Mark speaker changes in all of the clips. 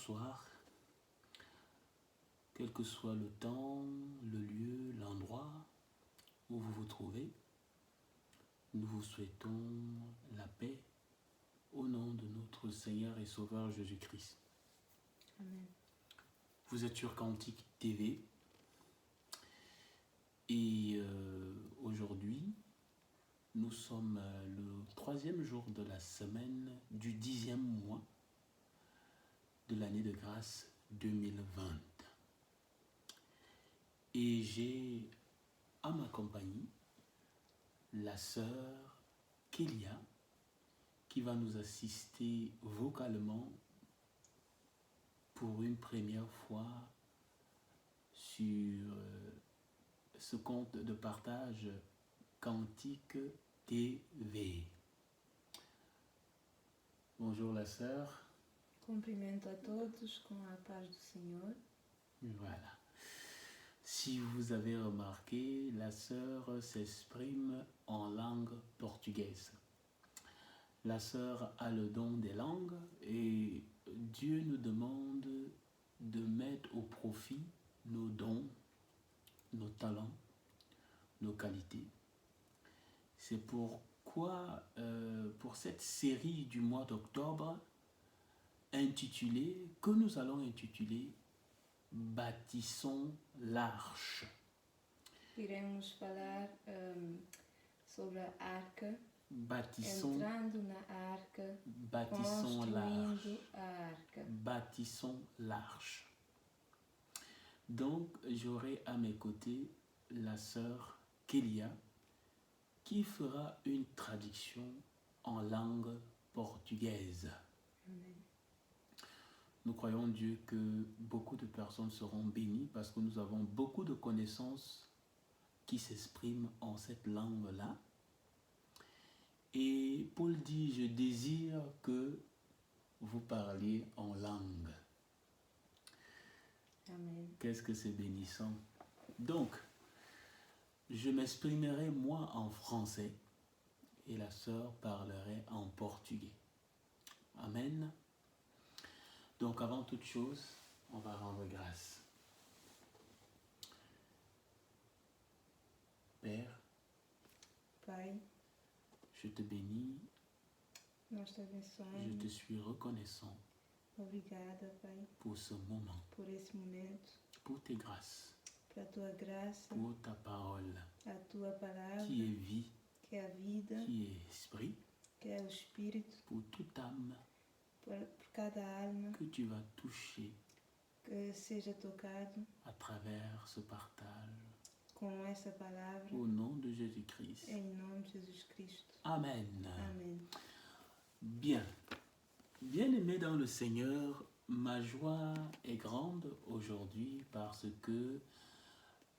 Speaker 1: bonsoir, quel que soit le temps, le lieu, l'endroit où vous vous trouvez. Nous vous souhaitons la paix au nom de notre Seigneur et Sauveur Jésus-Christ.
Speaker 2: Amen.
Speaker 1: Vous êtes sur Cantique TV et aujourd'hui, nous sommes le 3e jour de la semaine du 10e mois de l'année de grâce 2020. Et j'ai à ma compagnie la sœur Kélia qui va nous assister vocalement pour une première fois sur ce compte de partage Cantique TV. Bonjour la sœur.
Speaker 2: Cumprimento a todos com a paz do Senhor.
Speaker 1: Voilà. Si vous avez remarqué, la sœur s'exprime en langue portugaise. La sœur a le don des langues et Dieu nous demande de mettre au profit nos dons, nos talents, nos qualités. C'est pourquoi, pour cette série du mois d'octobre, que nous allons intituler Bâtissons l'arche.
Speaker 2: Iremos falar sobre a arca,
Speaker 1: Bâtissons
Speaker 2: entrando na arca,
Speaker 1: l'arche.
Speaker 2: construindo a arca.
Speaker 1: Bâtissons l'arche. Donc, j'aurai à mes côtés la sœur Kélia qui fera une traduction en langue portugaise.
Speaker 2: Amen.
Speaker 1: Nous croyons Dieu que beaucoup de personnes seront bénies parce que nous avons beaucoup de connaissances qui s'expriment en cette langue-là. Et Paul dit, je désire que vous parliez en langue.
Speaker 2: Amen.
Speaker 1: Qu'est-ce que c'est bénissant. Donc, je m'exprimerai moi en français et la sœur parlerait en portugais. Amen. Donc, avant toute chose, on va rendre grâce. Père,
Speaker 2: Pai,
Speaker 1: je te bénis,
Speaker 2: nós te
Speaker 1: je te
Speaker 2: abençoamos.
Speaker 1: suis reconnaissant
Speaker 2: Obrigada, Pai,
Speaker 1: pour ce moment,
Speaker 2: por esse momento,
Speaker 1: pour tes grâces,
Speaker 2: pela tua graça,
Speaker 1: pour ta parole,
Speaker 2: a tua palavra,
Speaker 1: qui est vie,
Speaker 2: que é a vida,
Speaker 1: qui est esprit,
Speaker 2: que é o Espírito,
Speaker 1: pour toute âme
Speaker 2: por cada alma
Speaker 1: que tu vas toucher
Speaker 2: que seja tocado
Speaker 1: à travers ce partage.
Speaker 2: com essa palavra,
Speaker 1: Au nom de Jésus-Christ.
Speaker 2: em nome de Jesus Cristo.
Speaker 1: Amen.
Speaker 2: Amém.
Speaker 1: Bien. Bien-aimés dans le Seigneur, ma joie est grande aujourd'hui parce que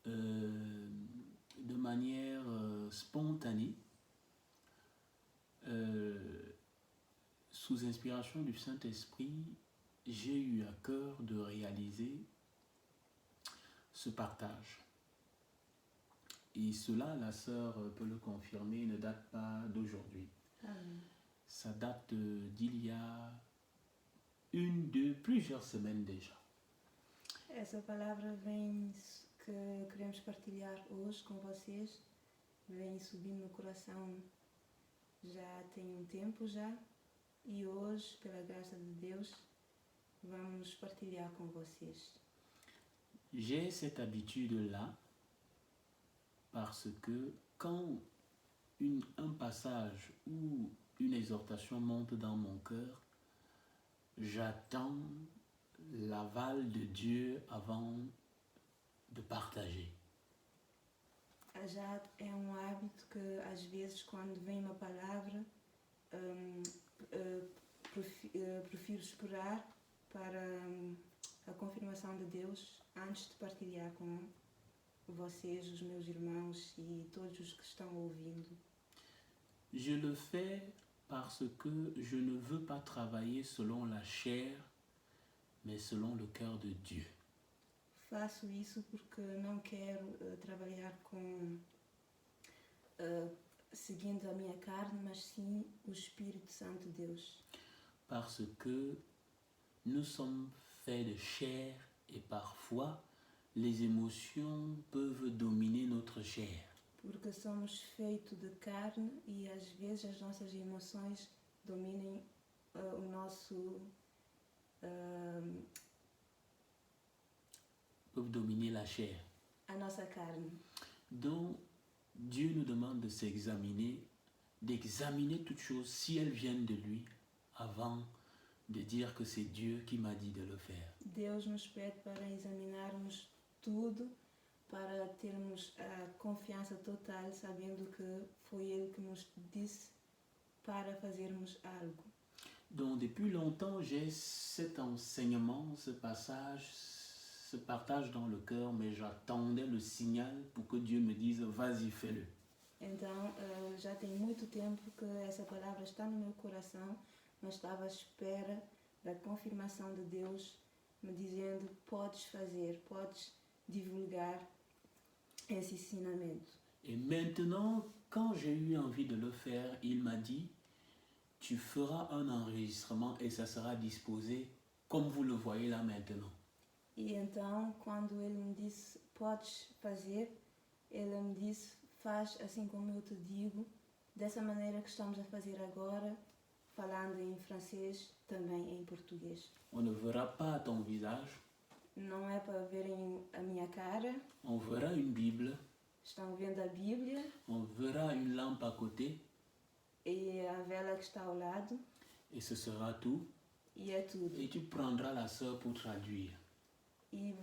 Speaker 1: de manière spontanée, sous inspiration du Saint-Esprit, j'ai eu à cœur de réaliser ce partage. Et cela, la sœur peut le confirmer, ne date pas d'aujourd'hui.
Speaker 2: Amém.
Speaker 1: Ça date d'il y a plusieurs semaines déjà.
Speaker 2: Essa palavra vem que queremos partilhar hoje com vocês, vem subindo no coração já tem um tempo já, e hoje, pela graça de Deus, vamos partilhar com vocês.
Speaker 1: J'ai cette habitude-là parce que quand un passage ou une exhortation monte dans mon cœur, j'attends l'aval de Dieu avant de partager.
Speaker 2: Já é um hábito que às vezes quando vem uma palavra prefiro esperar para a confirmação de Deus antes de partilhar com vocês, os meus irmãos e todos os que estão ouvindo.
Speaker 1: Je le fais parce que je ne veux pas travailler selon la chair, mais selon le cœur de Dieu.
Speaker 2: Faço isso porque não quero trabalhar seguindo a minha carne, mas sim o Espírito Santo de Deus.
Speaker 1: Parce que nous sommes faits de chair et parfois les émotions peuvent dominer notre chair.
Speaker 2: Porque somos feitos de carne e às vezes as nossas emoções dominem o nosso
Speaker 1: Peuvent dominer la chair.
Speaker 2: a nossa carne.
Speaker 1: Donc, Dieu nous demande de s'examiner, d'examiner toutes choses si elles viennent de lui avant de dire que c'est Dieu qui m'a dit de le faire.
Speaker 2: Deus nos pede para examinarmos tudo, para termos a confiança total, sabendo que foi Ele que nos disse para fazermos algo.
Speaker 1: Donc, depuis longtemps, j'ai cet enseignement, ce passage, ce partage dans le cœur, mais j'attendais le signal pour que Dieu me dise, vas-y, fais-le.
Speaker 2: Então, já tem muito tempo que essa palavra está no meu coração, mas estava à espera da confirmação de Deus me dizendo, podes fazer, podes divulgar esse ensinamento.
Speaker 1: Et maintenant, quand j'ai eu envie de le faire, il m'a dit, tu feras un enregistrement et ça sera disposé comme vous le voyez là maintenant.
Speaker 2: E então, quando ele me disse, podes fazer, ele me disse, faz assim como eu te digo, dessa maneira que estamos a fazer agora, falando em francês, também em português.
Speaker 1: On ne verra pas ton visage,
Speaker 2: Não é para verem a minha cara,
Speaker 1: on verra une Bible,
Speaker 2: estão vendo a Bíblia
Speaker 1: on verra une lampe à côté
Speaker 2: e a vela que está ao lado,
Speaker 1: et ce sera tout.
Speaker 2: e é tudo.
Speaker 1: Et tu prendras la sœur pour traduire
Speaker 2: E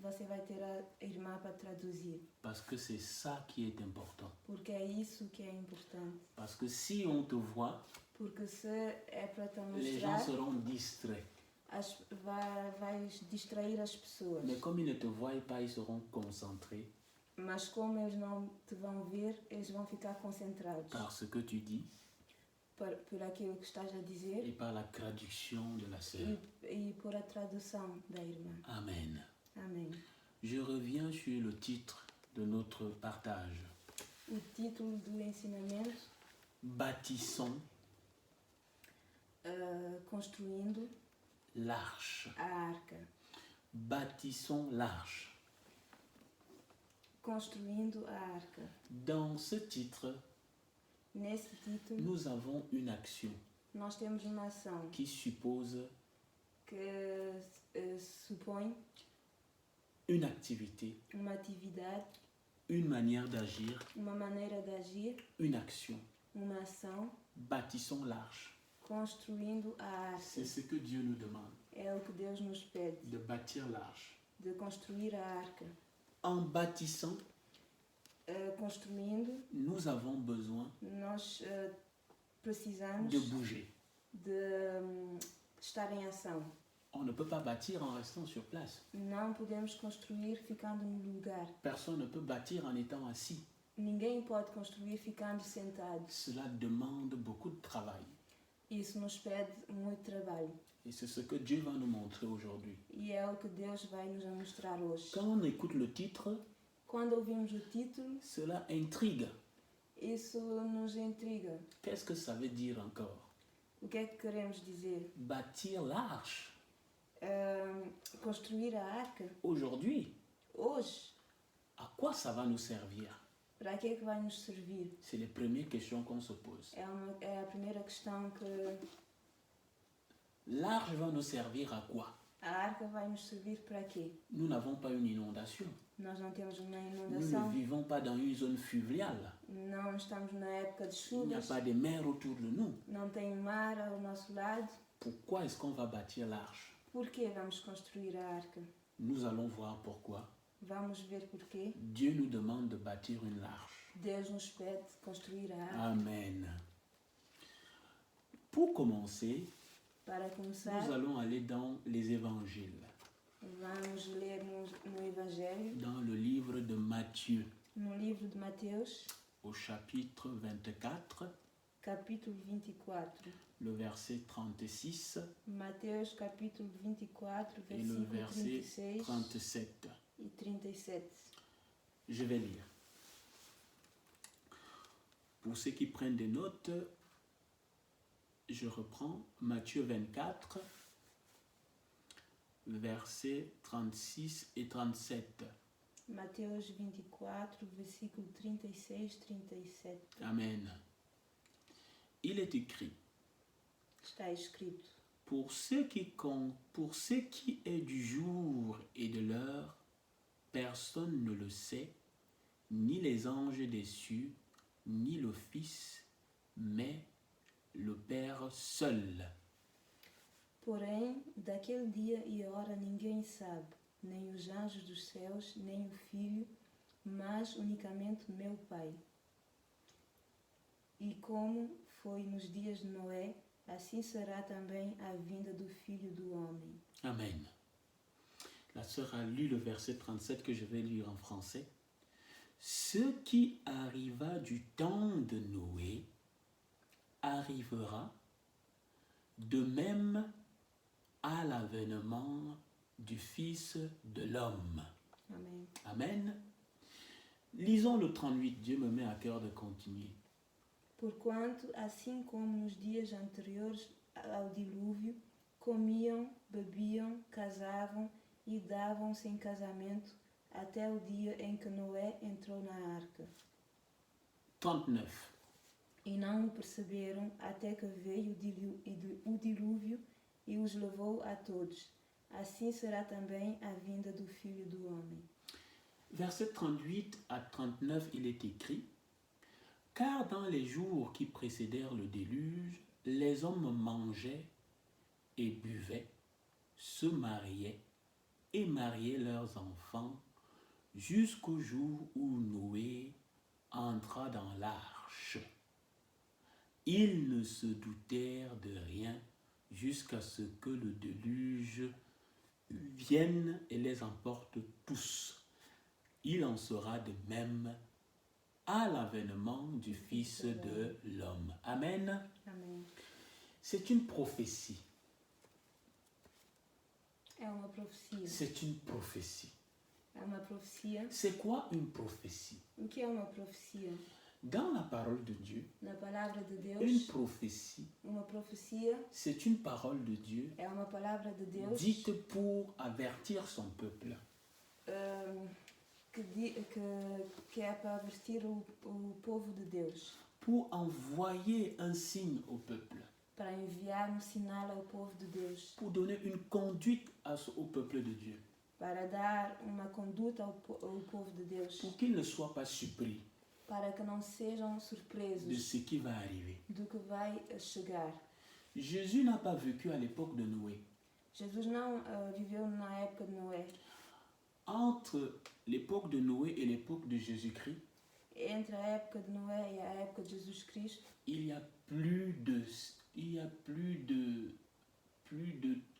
Speaker 2: você vai ter a irmã para traduzir,
Speaker 1: parce que c'est ça qui est important.
Speaker 2: porque é isso que é importante.
Speaker 1: Parce que si on te voit,
Speaker 2: Porque se é para te
Speaker 1: les gens
Speaker 2: mostrar,
Speaker 1: seront distraits.
Speaker 2: vais distrair as pessoas.
Speaker 1: Mais comme ils ne te voient pas, ils seront concentrés
Speaker 2: Mas como eles não te vão ver, eles vão ficar concentrados
Speaker 1: par ce que tu dis
Speaker 2: por aquilo que estás a dizer
Speaker 1: et par la traduction de la sœur.
Speaker 2: e por a tradução da irmã.
Speaker 1: Amen.
Speaker 2: Amém.
Speaker 1: Je reviens sur le titre de notre partage.
Speaker 2: O título do ensinamento,
Speaker 1: Bâtissons
Speaker 2: construindo
Speaker 1: l'arche.
Speaker 2: a arca.
Speaker 1: Bâtissons l'arche.
Speaker 2: Construindo a arca.
Speaker 1: Dans ce titre,
Speaker 2: Nesse título,
Speaker 1: nous avons une action
Speaker 2: nós temos uma ação
Speaker 1: qui suppose
Speaker 2: que supõe
Speaker 1: une activité,
Speaker 2: uma atividade,
Speaker 1: une manière d'agir,
Speaker 2: uma maneira de agir,
Speaker 1: une action.
Speaker 2: uma ação,
Speaker 1: Bâtissons l'arche.
Speaker 2: construindo a arca.
Speaker 1: C'est ce que Dieu nous demande,
Speaker 2: É o que Deus nos pede,
Speaker 1: de bâtir l'arche.
Speaker 2: de construir a arca.
Speaker 1: En bâtissant,
Speaker 2: Construindo,
Speaker 1: nous avons besoin
Speaker 2: nós precisamos
Speaker 1: de bouger.
Speaker 2: de estar em ação.
Speaker 1: On ne peut pas bâtir en restant sur place.
Speaker 2: Não podemos construir ficando no lugar.
Speaker 1: Personne ne peut bâtir en étant assis.
Speaker 2: Ninguém pode construir ficando sentado.
Speaker 1: Cela demande beaucoup de travail.
Speaker 2: Isso nos pede muito trabalho.
Speaker 1: Et c'est ce que Dieu va nous montrer aujourd'hui.
Speaker 2: E é o que Deus vai nos mostrar hoje.
Speaker 1: Quand on écoute le titre,
Speaker 2: Quando ouvimos o título,
Speaker 1: cela intrigue.
Speaker 2: isso nos intriga.
Speaker 1: Qu'est-ce que ça veut dire encore?
Speaker 2: O que é que queremos dizer?
Speaker 1: Bâtir l'arche.
Speaker 2: Construir a arca,
Speaker 1: Aujourd'hui,
Speaker 2: hoje,
Speaker 1: à quoi ça va nous servir?
Speaker 2: para que é que vai nos servir?
Speaker 1: C'est les premières questions qu'on se pose.
Speaker 2: É a primeira questão que
Speaker 1: L'arche va nous servir à quoi?
Speaker 2: a arca vai nos servir para quê?
Speaker 1: Nous n'avons pas une inondation.
Speaker 2: Nós não temos uma
Speaker 1: Nous ne
Speaker 2: inundação,
Speaker 1: vivons pas dans une zone fluviale.
Speaker 2: não estamos na época de
Speaker 1: Il n'y a
Speaker 2: chuvas,
Speaker 1: pas de mer autour de nous.
Speaker 2: não tem mar ao nosso lado.
Speaker 1: Pourquoi est-ce qu'on va bâtir l'arche?
Speaker 2: Por que vamos construir a arca?
Speaker 1: Nous allons voir pourquoi.
Speaker 2: Vamos ver porquê.
Speaker 1: Dieu nous demande de bâtir une arche.
Speaker 2: Deus nos pede construir a arca.
Speaker 1: Amen. Pour commencer,
Speaker 2: Para começar,
Speaker 1: nous allons aller dans les évangiles,
Speaker 2: vamos ler no Evangelho,
Speaker 1: dans le livre de Matthieu,
Speaker 2: no livro de Mateus,
Speaker 1: au chapitre 24,
Speaker 2: capítulo 24.
Speaker 1: le verset 36
Speaker 2: Mateus capítulo 24,
Speaker 1: et le
Speaker 2: versículo
Speaker 1: verset
Speaker 2: 36
Speaker 1: 37.
Speaker 2: e 37.
Speaker 1: Je vais lire. Pour ceux qui prennent des notes, je reprends Matthieu 24, versets 36 et 37.
Speaker 2: Mateus 24, versículo 36, 37.
Speaker 1: Amen. Il est écrit,
Speaker 2: Está escrito:
Speaker 1: pour ce qui est du jour et de l'heure, personne ne le sait, ni les anges des cieux, ni le Fils, mais le Père seul.
Speaker 2: Porém, daquele dia e hora ninguém sabe, nem os anjos dos céus, nem o Filho, mas unicamente meu Pai. E como foi nos dias de Noé, assim será também a vinda do Filho do Homem.
Speaker 1: Amen. La sœur a lu le verset 37 que je vais lire en français. Ce qui arriva du temps de Noé arrivera de même à l'avènement du Fils de l'homme.
Speaker 2: Amém.
Speaker 1: Amen. Lisons le 38. Dieu me met à cœur de continuer.
Speaker 2: Porquanto, assim como nos dias anteriores ao dilúvio, comiam, bebiam, casavam e davam-se em casamento, até o dia em que Noé entrou na arca.
Speaker 1: 39.
Speaker 2: E não o perceberam até que veio o dilúvio e os levou a todos. Assim será também a vinda do Filho do Homem.
Speaker 1: Verset 38 à 39, il est écrit: Car dans les jours qui précédèrent le déluge, les hommes mangeaient et buvaient, se mariaient et mariaient leurs enfants, jusqu'au jour où Noé entra dans l'arche. Ils ne se doutèrent de rien jusqu'à ce que le déluge vienne et les emporte tous. Il en sera de même à l'avènement du Fils de l'homme. Amen.
Speaker 2: Amém.
Speaker 1: C'est une prophétie.
Speaker 2: É uma profecia.
Speaker 1: C'est une prophétie.
Speaker 2: É uma profecia.
Speaker 1: C'est quoi une prophétie?
Speaker 2: O que é uma profecia?
Speaker 1: Dans la parole de Dieu,
Speaker 2: Na palavra de
Speaker 1: une
Speaker 2: Deus,
Speaker 1: prophétie,
Speaker 2: uma profecia
Speaker 1: c'est une parole de Dieu
Speaker 2: é uma palavra de Deus
Speaker 1: dite pour avertir son peuple.
Speaker 2: Que é para avertir o povo de Deus,
Speaker 1: Pour envoyer un signe au peuple,
Speaker 2: para enviar um sinal ao povo de Deus,
Speaker 1: pour donner une conduite au peuple de Dieu,
Speaker 2: para dar uma conduta ao povo de Deus,
Speaker 1: pour qu'il ne soit pas surpris
Speaker 2: para que não sejam
Speaker 1: de
Speaker 2: surpresos
Speaker 1: ce qui va arriver.
Speaker 2: do que vai chegar.
Speaker 1: Jésus n'a pas vécu à l'époque de Noé.
Speaker 2: Jesus não viveu na época de Noé.
Speaker 1: Entre l'époque de Noé et l'époque de Jésus-Christ,
Speaker 2: Entre a época de Noé e a época de Jesus Cristo,
Speaker 1: il y a plus de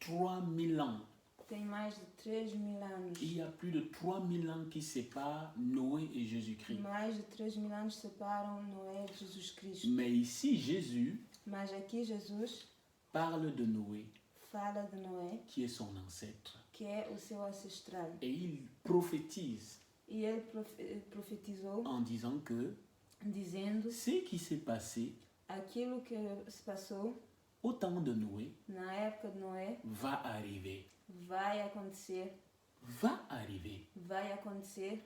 Speaker 1: 3000 ans.
Speaker 2: tem mais de 3.000 anos.
Speaker 1: Il y a plus de 3000 ans qui séparent Noé et Jésus-Christ.
Speaker 2: Mais de 3.000 anos separam Noé de Jesus Cristo.
Speaker 1: Mais ici, Jésus
Speaker 2: Mas aqui Jesus
Speaker 1: parle de Noé,
Speaker 2: fala de Noé,
Speaker 1: qui est son ancêtre.
Speaker 2: que é o seu ancestral.
Speaker 1: Et il prophétise
Speaker 2: E ele profetizou,
Speaker 1: en disant que
Speaker 2: dizendo
Speaker 1: ce qui s'est passé
Speaker 2: aquilo que se passou
Speaker 1: au temps de Noé
Speaker 2: na época de Noé
Speaker 1: va arriver.
Speaker 2: vai acontecer,
Speaker 1: Va arriver.
Speaker 2: vai acontecer.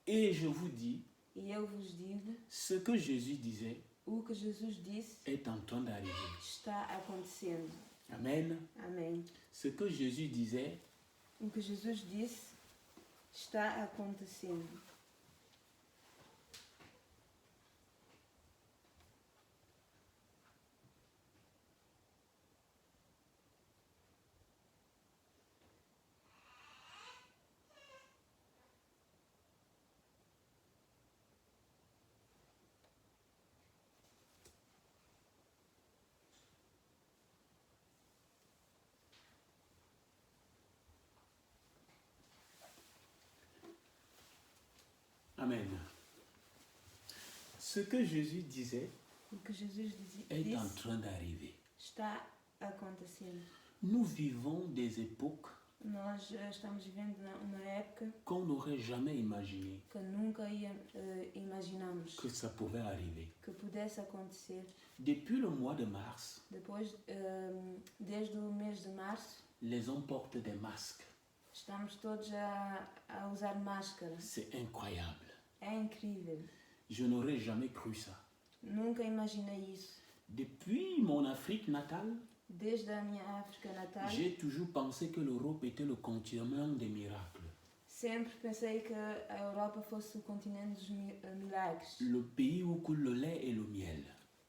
Speaker 1: Et je vous dis,
Speaker 2: E eu vos digo,
Speaker 1: ce que Jésus disait
Speaker 2: o que Jesus disse
Speaker 1: est en train d'arriver.
Speaker 2: está acontecendo.
Speaker 1: Amen.
Speaker 2: Amém.
Speaker 1: Ce que Jésus disait
Speaker 2: O que Jesus disse está acontecendo.
Speaker 1: Amen. Ce que Jésus disait
Speaker 2: O que Jesus
Speaker 1: est en
Speaker 2: disse
Speaker 1: train d'arriver.
Speaker 2: está acontecendo.
Speaker 1: Nous vivons des époques
Speaker 2: Nós estamos vivendo uma época
Speaker 1: qu'on n'aurait jamais imaginé
Speaker 2: que nunca imaginamos
Speaker 1: que ça pouvait arriver.
Speaker 2: que pudesse acontecer.
Speaker 1: Depuis le mois de mars,
Speaker 2: Depois, desde o mês de março,
Speaker 1: Les hommes portent des masques.
Speaker 2: Estamos todos a usar máscara.
Speaker 1: C'est incroyable.
Speaker 2: É incrível.
Speaker 1: Je n'aurais jamais cru ça.
Speaker 2: Nunca imaginei isso.
Speaker 1: Depuis mon Afrique natale,
Speaker 2: Desde a minha África natal,
Speaker 1: j'ai toujours pensé que l'Europe était le continent des miracles.
Speaker 2: sempre pensei que a Europa fosse o continente dos milagres.
Speaker 1: Le pays où coule le lait et le miel.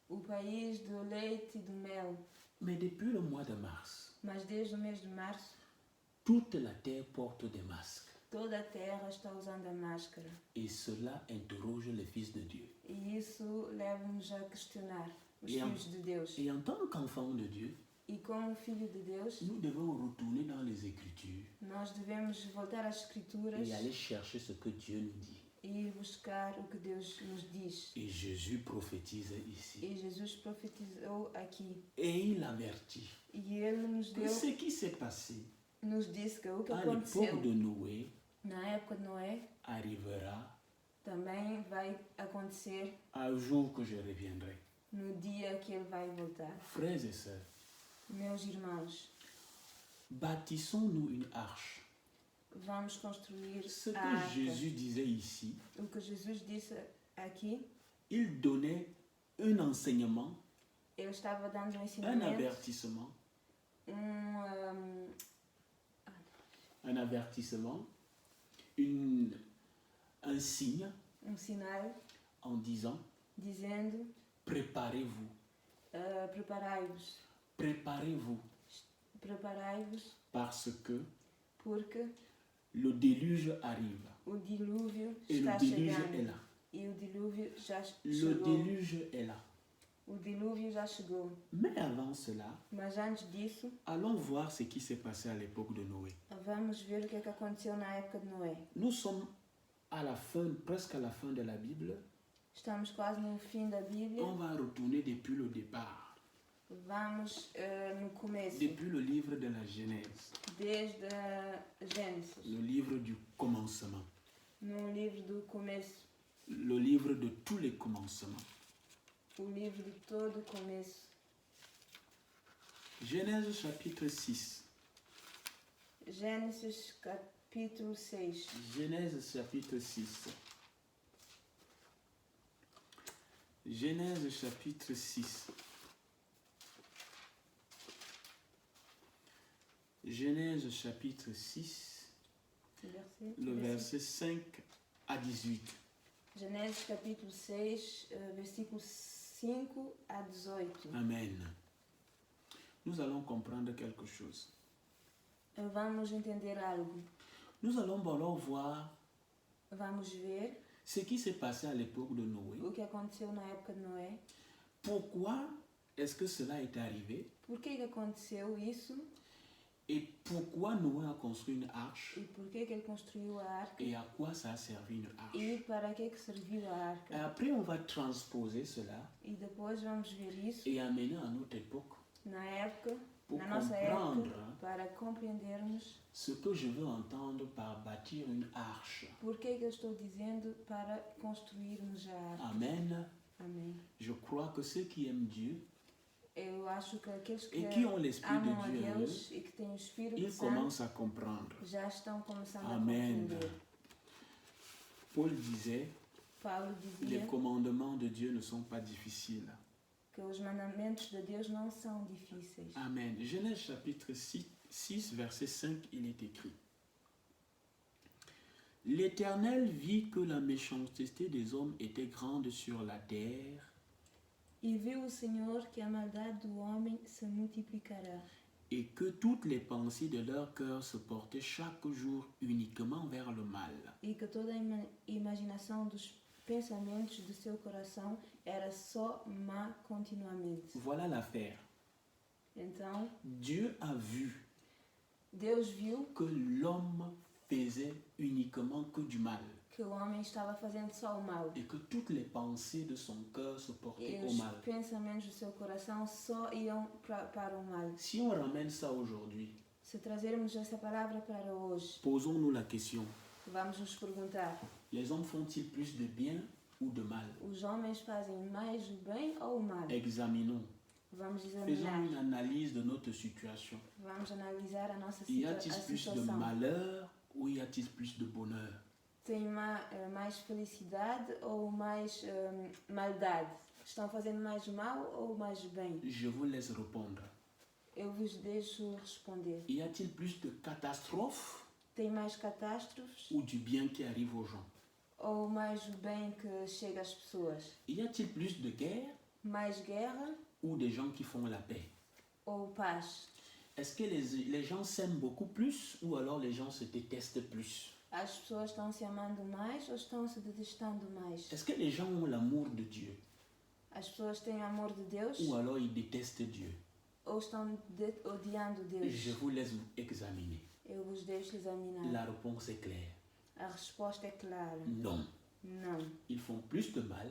Speaker 2: O país do leite e do mel.
Speaker 1: Mais depuis le mois de mars,
Speaker 2: Mas desde o mês de março,
Speaker 1: toute la terre porte des masques.
Speaker 2: toda a terra está usando a máscara.
Speaker 1: Et cela interroge les fils de Dieu.
Speaker 2: E isso leva-nos a questionar os
Speaker 1: E
Speaker 2: filhos de Deus.
Speaker 1: Et en tant qu'enfants de Dieu,
Speaker 2: E como filho de Deus,
Speaker 1: nous devons retourner dans les Écritures
Speaker 2: nós devemos voltar às Escrituras
Speaker 1: et aller chercher ce que Dieu nous dit.
Speaker 2: e ir buscar o que Deus nos diz.
Speaker 1: Et Jésus prophétise ici.
Speaker 2: E Jesus profetizou aqui.
Speaker 1: Et il avertit
Speaker 2: E ele nos
Speaker 1: que
Speaker 2: deu,
Speaker 1: ce qui s'est passé
Speaker 2: nos disse que o que
Speaker 1: à
Speaker 2: aconteceu
Speaker 1: l'époque de Noé
Speaker 2: na época de Noé
Speaker 1: arrivera
Speaker 2: também vai acontecer
Speaker 1: un jour que je reviendrai.
Speaker 2: no dia que ele vai voltar.
Speaker 1: Frères et sœurs,
Speaker 2: Meus irmãos,
Speaker 1: bâtissons-nous une arche.
Speaker 2: vamos construir
Speaker 1: Ce
Speaker 2: a
Speaker 1: que
Speaker 2: arca.
Speaker 1: Jésus disait ici,
Speaker 2: O que Jesus disse aqui,
Speaker 1: il donnait un enseignement,
Speaker 2: ele estava dando um
Speaker 1: un
Speaker 2: ensinamento,
Speaker 1: avertissement, un avertissement, un signe
Speaker 2: sinal
Speaker 1: en disant
Speaker 2: dizendo:
Speaker 1: préparez-vous,
Speaker 2: preparai-vos,
Speaker 1: préparez-vous,
Speaker 2: preparai-vos,
Speaker 1: parce que
Speaker 2: porque
Speaker 1: le déluge arrive.
Speaker 2: o dilúvio
Speaker 1: Et
Speaker 2: está
Speaker 1: le déluge
Speaker 2: chegando.
Speaker 1: est là.
Speaker 2: E o dilúvio já
Speaker 1: Le
Speaker 2: chegou.
Speaker 1: déluge est là.
Speaker 2: O dilúvio já chegou.
Speaker 1: Mais avant cela,
Speaker 2: Mas antes disso,
Speaker 1: allons voir ce qui s'est passé à l'époque de Noé.
Speaker 2: vamos ver o que é que aconteceu na época de Noé.
Speaker 1: Nous sommes à la fin, presque à la fin de la Bible.
Speaker 2: Estamos quase no fim da Bíblia.
Speaker 1: On va retourner depuis le départ,
Speaker 2: Vamos no começo,
Speaker 1: depuis le livre de la Genèse,
Speaker 2: desde a Gênesis,
Speaker 1: le livre du commencement,
Speaker 2: no livro do começo,
Speaker 1: le livre de tous les commencements.
Speaker 2: o livro de todo o começo.
Speaker 1: Genèse chapitre 6.
Speaker 2: Gênesis capítulo 6.
Speaker 1: Genèse chapitre 6. Genèse chapitre 6. Genèse chapitre 6, le verset 5 à 18.
Speaker 2: Gênesis capítulo 6, versículo 5 a 18.
Speaker 1: Amen. Nous allons comprendre quelque chose.
Speaker 2: Vamos entender algo.
Speaker 1: Nous allons alors voir
Speaker 2: Vamos ver
Speaker 1: ce qui s'est passé à l'époque de Noé.
Speaker 2: o que aconteceu na época de Noé.
Speaker 1: Pourquoi est-ce que cela est arrivé?
Speaker 2: Por que que aconteceu isso?
Speaker 1: Et pourquoi Noé a construit une arche?
Speaker 2: E por que que ele construiu a arca?
Speaker 1: Et à quoi ça a servi une arche?
Speaker 2: E para que serviu a
Speaker 1: Et
Speaker 2: arca?
Speaker 1: après, on va transposer cela
Speaker 2: E depois vamos ver isso
Speaker 1: et amener à notre époque
Speaker 2: na época,
Speaker 1: pour
Speaker 2: na nossa época,
Speaker 1: comprendre
Speaker 2: para compreendermos
Speaker 1: ce que je veux entendre par bâtir une arche.
Speaker 2: por que que eu estou dizendo para construirmos a arca.
Speaker 1: Amen.
Speaker 2: Amém.
Speaker 1: Je crois que ceux qui aiment Dieu
Speaker 2: Eu acho que aqueles que
Speaker 1: et qui ont l'Esprit
Speaker 2: amam a
Speaker 1: de Dieu en eux,
Speaker 2: Deus e que têm o Espírito
Speaker 1: ils
Speaker 2: Santo
Speaker 1: commencent à comprendre.
Speaker 2: já estão começando
Speaker 1: Amen.
Speaker 2: a compreender.
Speaker 1: Paul disait,
Speaker 2: Paulo
Speaker 1: les
Speaker 2: dizia
Speaker 1: commandements de Dieu ne sont pas difficiles.
Speaker 2: que os mandamentos de Deus não são difíceis.
Speaker 1: Amen. Genèse chapitre 6, verset 5, il est écrit. L'Éternel vit que la méchanceté des hommes était grande sur la terre
Speaker 2: E viu o Senhor que a maldade do homem se multiplicará
Speaker 1: et que toutes les pensées de leur cœur se portaient chaque jour uniquement vers le mal.
Speaker 2: e que toda a imaginação dos pensamentos do seu coração era só má continuamente.
Speaker 1: Voilà l'affaire.
Speaker 2: Então,
Speaker 1: Dieu a vu
Speaker 2: Deus viu
Speaker 1: que l'homme faisait uniquement que du mal
Speaker 2: que o homem estava fazendo só o mal.
Speaker 1: et que toutes les pensées de son cœur se
Speaker 2: E
Speaker 1: portaient au
Speaker 2: os
Speaker 1: mal.
Speaker 2: pensamentos do seu coração só iam para o mal.
Speaker 1: Si on ramène ça aujourd'hui,
Speaker 2: Se trazermos essa palavra para hoje,
Speaker 1: posons-nous la question,
Speaker 2: vamos nos perguntar:
Speaker 1: les hommes font-ils plus de bien ou de mal?
Speaker 2: os homens fazem mais o bem ou o mal?
Speaker 1: Examinons.
Speaker 2: Vamos
Speaker 1: Faisons
Speaker 2: examinar.
Speaker 1: une analyse de notre situation.
Speaker 2: Vamos analisar a nossa
Speaker 1: Y a-t-il plus de
Speaker 2: situação.
Speaker 1: malheur ou y a-t-il plus de bonheur?
Speaker 2: Tem mais felicidade ou mais maldade? Estão fazendo mais mal ou mais bem?
Speaker 1: Je vous laisse répondre.
Speaker 2: Eu vos deixo responder.
Speaker 1: Y a-t-il plus de catastrophes
Speaker 2: Tem mais catástrofes
Speaker 1: ou du bien qui arrive aux gens?
Speaker 2: ou mais o bem que chega às pessoas?
Speaker 1: Y a-t-il plus de guerre
Speaker 2: Mais guerra
Speaker 1: ou des gens qui font la paix?
Speaker 2: ou paz?
Speaker 1: Est-ce que les gens s'aiment beaucoup plus ou alors les gens se détestent plus?
Speaker 2: As pessoas estão se amando mais ou estão se detestando mais?
Speaker 1: Est-ce que les gens ont l'amour de Dieu
Speaker 2: As pessoas têm amor de Deus
Speaker 1: ou alors ils détestent Dieu?
Speaker 2: ou estão odiando Deus?
Speaker 1: Je vous laisse examiner.
Speaker 2: Eu vos deixo examinar.
Speaker 1: La réponse est claire.
Speaker 2: A resposta é clara.
Speaker 1: Non.
Speaker 2: Não.
Speaker 1: Ils font plus de mal,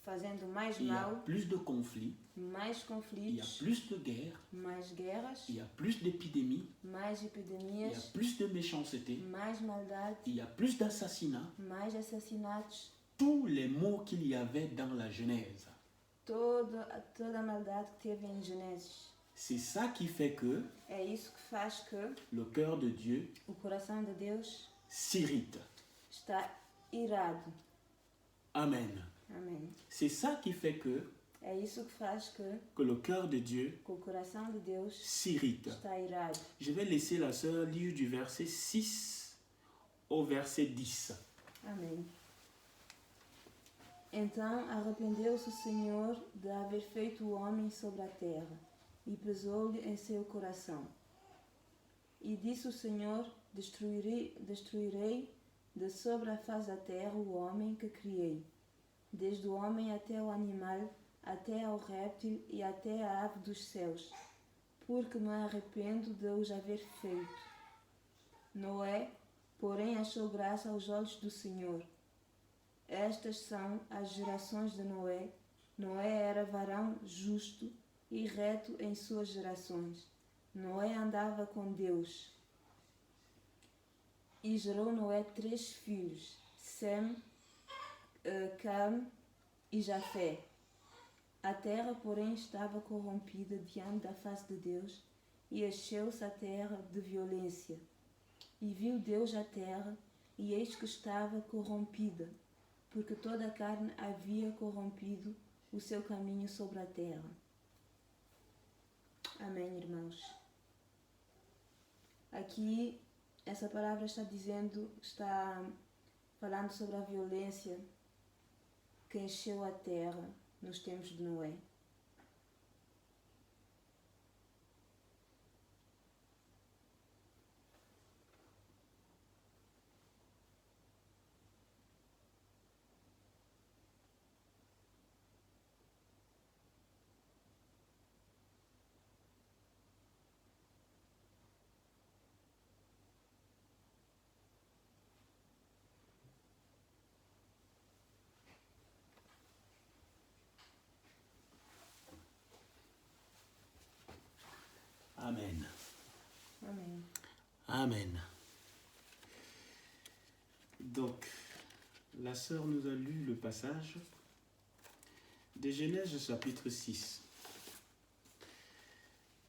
Speaker 2: Fazendo mais
Speaker 1: il y a
Speaker 2: mal,
Speaker 1: plus de conflits,
Speaker 2: mais
Speaker 1: il y a
Speaker 2: conflitos,
Speaker 1: plus de guerres,
Speaker 2: mais guerras,
Speaker 1: il y a plus d'épidémies,
Speaker 2: mais
Speaker 1: il y a
Speaker 2: epidemias,
Speaker 1: plus de méchanceté,
Speaker 2: mais maldade,
Speaker 1: il y a plus d'assassinats.
Speaker 2: mais assassinatos.
Speaker 1: Tous les mots qu'il y avait dans la Genèse.
Speaker 2: Toda a maldade que teve em Gênesis.
Speaker 1: C'est ça qui fait que
Speaker 2: É isso que faz que
Speaker 1: le cœur de Dieu
Speaker 2: o coração de Deus
Speaker 1: s'irrite.
Speaker 2: está irado.
Speaker 1: Amen.
Speaker 2: Amém.
Speaker 1: C'est ça qui fait que
Speaker 2: É isso que faz que
Speaker 1: le cœur de Dieu
Speaker 2: o coração de Deus
Speaker 1: s'irrite.
Speaker 2: está irado.
Speaker 1: Je vais laisser la sœur lire du verset 6 au verset 10.
Speaker 2: Amém. Então arrependeu-se o Senhor de haver feito o homem sobre a terra, e pesou-lhe em seu coração. E disse o Senhor: destruirei de sobre a face da terra o homem que criei, desde o homem até o animal, até ao réptil e até a ave dos céus, porque me arrependo de os haver feito. Noé, porém, achou graça aos olhos do Senhor. Estas são as gerações de Noé. Noé era varão justo e reto em suas gerações. Noé andava com Deus. E gerou Noé 3 filhos, Sem, Cam e Jafé. A terra, porém, estava corrompida diante da face de Deus, e encheu-se a terra de violência. E viu Deus a terra, e eis que estava corrompida, porque toda a carne havia corrompido o seu caminho sobre a terra. Amém, irmãos. Aqui, essa palavra está falando sobre a violência que encheu a terra nos tempos de Noé.
Speaker 1: Amen.
Speaker 2: Amém.
Speaker 1: Amen. Donc, la sœur nous a lu le passage de Genèse chapitre 6.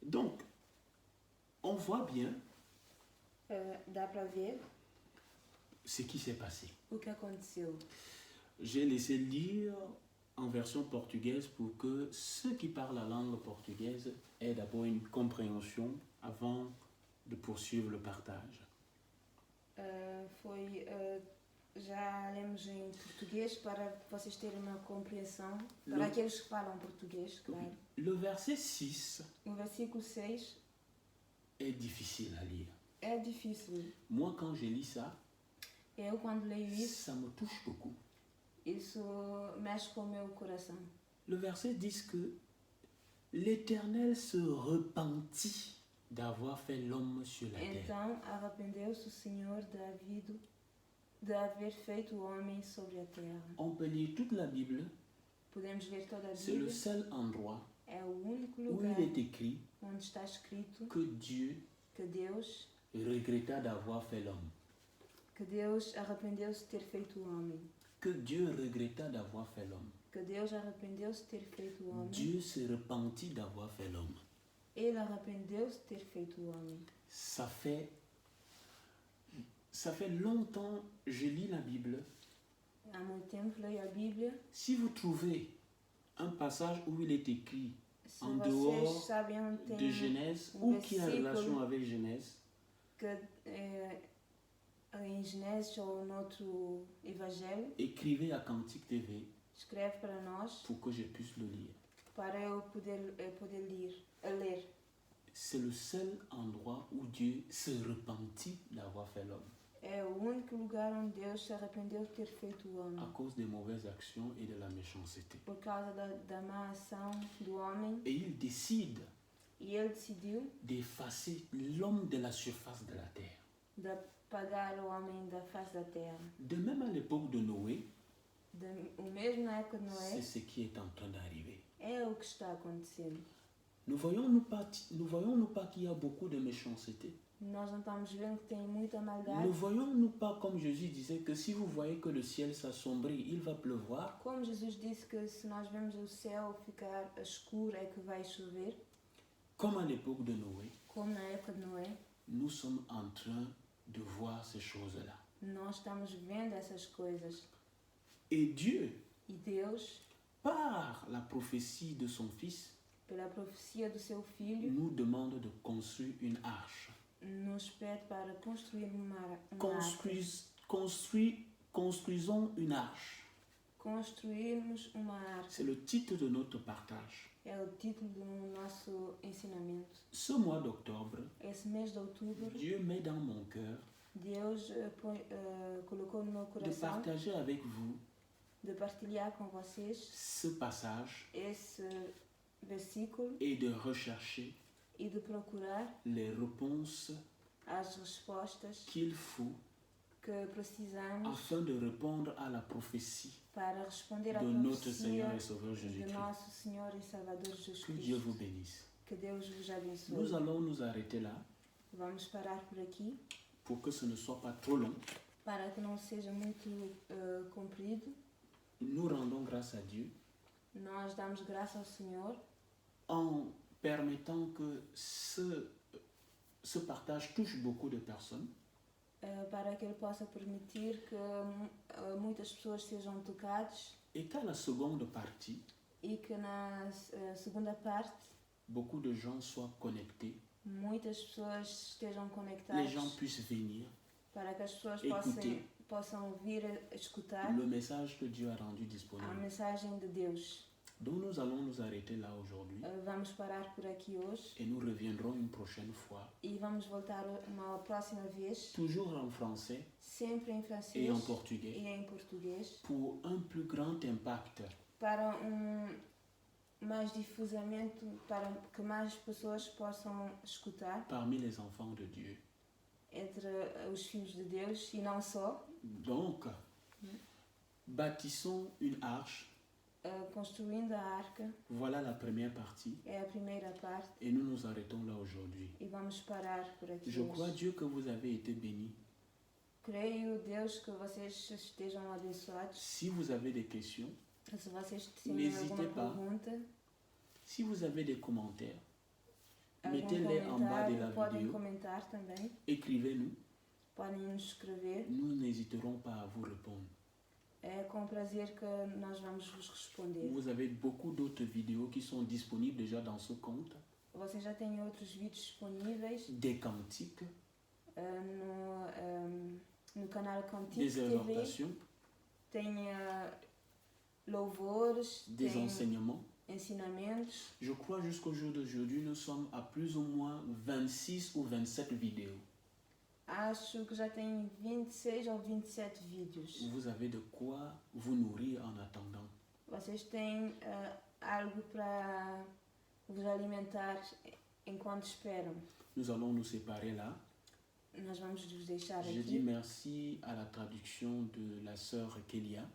Speaker 1: Donc, on voit bien
Speaker 2: Dá para ver
Speaker 1: ce qui s'est passé.
Speaker 2: o que aconteceu.
Speaker 1: J'ai laissé lire en version portugaise pour que ceux qui parlent la langue portugaise aient d'abord une compréhension avant de poursuivre le partage.
Speaker 2: Já lemos em português para vocês terem uma compreensão, para aqueles que falam português, claro.
Speaker 1: Le verset 6
Speaker 2: O versículo 6
Speaker 1: est difficile à lire.
Speaker 2: é difícil.
Speaker 1: Moi, quand je lis ça,
Speaker 2: Eu, quando leio isso,
Speaker 1: ça me touche beaucoup.
Speaker 2: isso mexe com o meu coração.
Speaker 1: Le verset dit que l'Éternel se repentit d'avoir fait l'homme sur la terre.
Speaker 2: Então arrependeu-se o Senhor de haver feito o homem sobre a terra.
Speaker 1: On peut lire toute la Bible,
Speaker 2: Podemos ver toda a
Speaker 1: c'est le
Speaker 2: Bíblia.
Speaker 1: seul endroit
Speaker 2: É o único
Speaker 1: où
Speaker 2: lugar
Speaker 1: il est écrit
Speaker 2: onde está escrito
Speaker 1: que Dieu
Speaker 2: que Deus
Speaker 1: d'avoir fait l'homme.
Speaker 2: arrependeu-se de ter feito o homem.
Speaker 1: Que Dieu regretta d'avoir fait l'homme.
Speaker 2: que Deus arrependeu-se de ter feito o homem.
Speaker 1: Dieu s'est repenti d'avoir fait l'homme.
Speaker 2: Ele arrependeu-se de ter feito o homem.
Speaker 1: Ça fait longtemps, je lis la Bible.
Speaker 2: Há muito tempo leio a Bíblia.
Speaker 1: Si vous trouvez un passage où il est écrit
Speaker 2: Se
Speaker 1: en
Speaker 2: vocês
Speaker 1: dehors
Speaker 2: sabem onde tem
Speaker 1: de Genèse
Speaker 2: um
Speaker 1: ou qui a relation avec Genèse,
Speaker 2: que em Gênesis ou noutro Evangelho,
Speaker 1: écrivez à Cantique TV
Speaker 2: escreve para nós,
Speaker 1: pour que je puisse le lire.
Speaker 2: para eu poder ler.
Speaker 1: C'est le seul endroit où Dieu se repentit d'avoir fait l'homme
Speaker 2: É o único lugar onde Deus se arrependeu de ter feito o homem.
Speaker 1: à cause des mauvaises actions et de la méchanceté.
Speaker 2: Por causa da má ação do homem.
Speaker 1: Et il décide
Speaker 2: E ele decidiu
Speaker 1: d'effacer l'homme de la surface de la terre.
Speaker 2: de apagar o homem da face da terra.
Speaker 1: De même à l'époque de Noé,
Speaker 2: O mesmo na época de
Speaker 1: c'est
Speaker 2: Noé,
Speaker 1: ce qui est en train d'arriver.
Speaker 2: é o que está acontecendo.
Speaker 1: Nous voyons-nous pas qu'il y a beaucoup de méchanceté?
Speaker 2: Nós não estamos vendo que tem muita
Speaker 1: Ne
Speaker 2: maldade.
Speaker 1: voyons-nous pas, comme Jésus disait, que si vous voyez que le ciel s'assombrit, il va pleuvoir?
Speaker 2: Como Jesus disse que se nós vemos o céu ficar escuro é que vai chover,
Speaker 1: Comme à l'époque de Noé,
Speaker 2: como na época de Noé,
Speaker 1: nous sommes en train de voir ces choses-là.
Speaker 2: nós estamos vendo essas coisas.
Speaker 1: Et Dieu,
Speaker 2: E Deus,
Speaker 1: par la prophétie de son Fils,
Speaker 2: pela profecia do seu Filho,
Speaker 1: nous demande de construire une arche.
Speaker 2: nos pede para construir uma arca.
Speaker 1: Construisons une arche.
Speaker 2: Construirmos uma arca.
Speaker 1: C'est le titre de notre partage.
Speaker 2: É o título do nosso ensinamento.
Speaker 1: Ce mois d'octobre,
Speaker 2: Esse mês de outubro,
Speaker 1: Dieu met dans mon cœur
Speaker 2: Deus colocou no meu
Speaker 1: de
Speaker 2: coração
Speaker 1: partager avec vous
Speaker 2: de partilhar com vocês
Speaker 1: ce passage
Speaker 2: esse versículo
Speaker 1: et de rechercher
Speaker 2: e de procurar
Speaker 1: les réponses
Speaker 2: as respostas
Speaker 1: qu'il faut
Speaker 2: que precisamos
Speaker 1: afin de répondre à la prophétie
Speaker 2: para responder à
Speaker 1: de notre
Speaker 2: profecia
Speaker 1: Seigneur et Sauveur
Speaker 2: de
Speaker 1: Jésus-Christ.
Speaker 2: nosso Senhor e Salvador Jesus
Speaker 1: Que Dieu vous
Speaker 2: Cristo.
Speaker 1: bénisse.
Speaker 2: Que Deus vos abençoe.
Speaker 1: Nous allons nous arrêter là
Speaker 2: Vamos parar por aqui
Speaker 1: pour que ce ne soit pas trop long.
Speaker 2: para que não seja muito comprido.
Speaker 1: Nous rendons grâce à Dieu
Speaker 2: Nós damos graça ao Senhor
Speaker 1: en permettant que ce partage touche beaucoup de personnes
Speaker 2: para que Ele possa permitir que muitas pessoas sejam tocadas
Speaker 1: et qu'à la seconde partie,
Speaker 2: e que na segunda parte
Speaker 1: beaucoup de gens soient connectés,
Speaker 2: muitas pessoas estejam
Speaker 1: les
Speaker 2: conectadas
Speaker 1: gens puissent venir,
Speaker 2: para que as pessoas
Speaker 1: écouter
Speaker 2: possam vir a escutar
Speaker 1: le message que Dieu a rendu
Speaker 2: a
Speaker 1: disponible.
Speaker 2: mensagem de Deus.
Speaker 1: Donc nous allons nous arrêter là aujourd'hui
Speaker 2: Vamos parar por aqui hoje
Speaker 1: et nous reviendrons une prochaine fois,
Speaker 2: e vamos voltar uma próxima vez,
Speaker 1: toujours en français
Speaker 2: sempre em francês
Speaker 1: et en portugais,
Speaker 2: e em português,
Speaker 1: pour un plus grand impact
Speaker 2: para mais difusamente, para que mais pessoas possam escutar
Speaker 1: parmi les enfants de Dieu.
Speaker 2: entre os filhos de Deus e não só.
Speaker 1: Donc, bâtissons une arche.
Speaker 2: Construindo a arca
Speaker 1: Voilà la première partie
Speaker 2: é a primeira parte
Speaker 1: et nous nous arrêtons là aujourd'hui.
Speaker 2: e vamos parar por aqui
Speaker 1: Je crois
Speaker 2: hoje.
Speaker 1: Dieu que vous avez été bénis.
Speaker 2: Creio, Deus, que vocês estejam abençoados.
Speaker 1: Si vous avez des questions,
Speaker 2: Se vocês têm
Speaker 1: N'hésitez
Speaker 2: alguma
Speaker 1: pas.
Speaker 2: pergunta,
Speaker 1: si vous avez des commentaires,
Speaker 2: algum
Speaker 1: mettez-les en bas de la
Speaker 2: comentário, podem
Speaker 1: vidéo,
Speaker 2: comentar também.
Speaker 1: écrivez-nous,
Speaker 2: Podem nos escrever.
Speaker 1: nous n'hésiterons pas à vous répondre.
Speaker 2: É com prazer que nós vamos vos responder.
Speaker 1: Vous avez beaucoup d'autres vidéos qui sont disponibles déjà dans ce compte,
Speaker 2: Vocês já têm outros vídeos disponíveis
Speaker 1: des cantiques,
Speaker 2: no canal Cantique
Speaker 1: des
Speaker 2: TV.
Speaker 1: exhortations,
Speaker 2: Tem louvores,
Speaker 1: des
Speaker 2: tem
Speaker 1: enseignements.
Speaker 2: ensinamentos.
Speaker 1: Je crois jusqu'au jour d'aujourd'hui, nous sommes à plus ou moins 26 ou 27 vidéos.
Speaker 2: Acho que já tem 26 ou 27 vídeos.
Speaker 1: Vous avez de quoi vous nourrir en attendant.
Speaker 2: Vocês têm algo para vos alimentar enquanto esperam.
Speaker 1: Nous allons nous séparer là.
Speaker 2: Nós vamos vos deixar
Speaker 1: Je dis
Speaker 2: aqui.
Speaker 1: merci à la traduction de la sœur Kélia.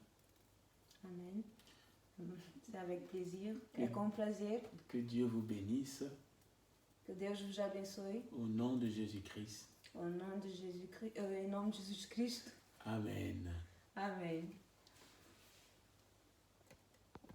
Speaker 2: Amém. C'est avec plaisir. É com prazer.
Speaker 1: Que Dieu vous bénisse
Speaker 2: Que Deus vos abençoe.
Speaker 1: au nom de Jésus-Christ.
Speaker 2: Em nome de Jesus Cristo.
Speaker 1: Amen.
Speaker 2: Amém.